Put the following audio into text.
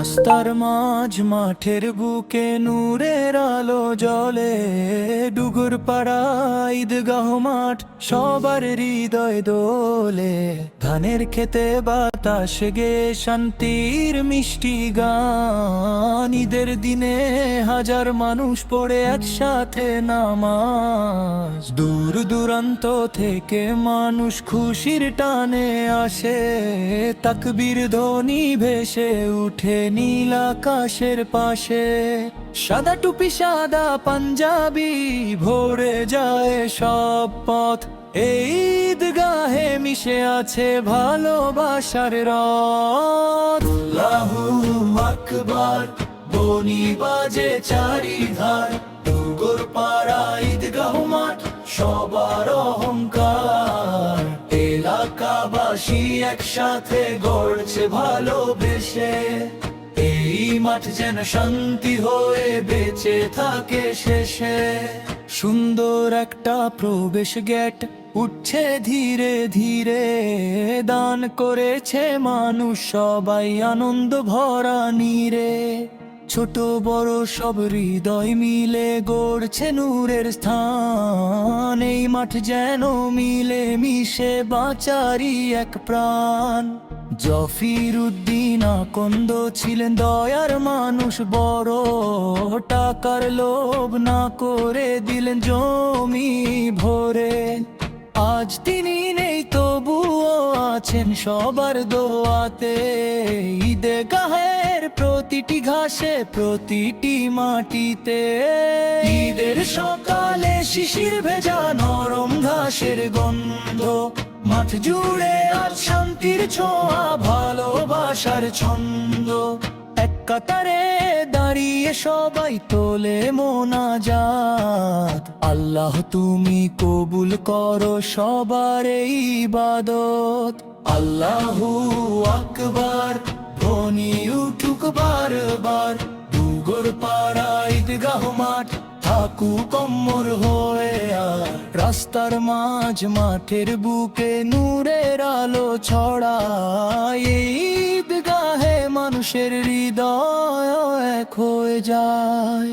রাস্তার মাঝ মাঠের বুকে নূরের আলো জ্বলে, ডুগুর পাড়া ঈদগাহ মাঠ সবার হৃদয় দোলে। ধানের খেতে বাতাস গে শান্তির মিষ্টি গান, ঈদের দিনে হাজার মানুষ পড়ে একসাথে নামাজ। দূর দূরান্ত থেকে মানুষ খুশির টানে আসে, তাকবীর ধ্বনি ভেসে উঠে নীল আকাশের পাশে। সাদা টুপি সাদা পাঞ্জাবি ভরে যায় সব পথ, এই ঈদগাহে মিশে আছে ভালোবাসার রথ। আল্লাহু আকবার ধ্বনি বাজে চারিধার, ডুগুর পাড়া ঈদগাহ মাঠ সবার অহংকার। এলাকাবাসী একসাথে গড়ছে ভালোবেসে, এই মাঠ যেন শান্তি হয়ে বেঁচে থাকে শেষে। সুন্দর একটা প্রবেশ গেট উঠছে ধীরে ধীরে, দান করেছে মানুষ সবাই আনন্দ ভরা নীরে। ছোট বড় সব হৃদয় মিলে গড়ছে নূরের স্থান, এই মাঠ যেন মিলে মিশে বাঁচারি এক প্রাণ। জফির উদ্দিন আকন্দ ছিলেন দয়ার মানুষ বড়, টাকার লোভ না করে দিলেন জমি ভরে। আজ তিনি নেই তবুও আছেন সবার দোয়াতে, ঈদগাহের প্রতিটি ঘাসে প্রতিটি মাটিতে। ঈদের সকালে শিশির ভেজা নরম ঘাসের গন্ধ, মাঠ জুড়ে আজ শান্তির ছোঁয়া ভালোবাসার ছন্দ। এক কাতারে দাঁড়িয়ে সবাই তোলে মোনাজাত, আল্লাহ তুমি কবুল করো সবার এই ইবাদত। আল্লাহু আকবার ধ্বনি উঠুক বারবার, ডুগুর পাড়া ঈদগাহ মাঠ থাকুক অমর হয়ে। আর রাস্তার মাঝ মাঠের বুকে নূরের আলো ছড়ায়, ঈদগাহে মানুষের হৃদয় এক হয়ে যায়।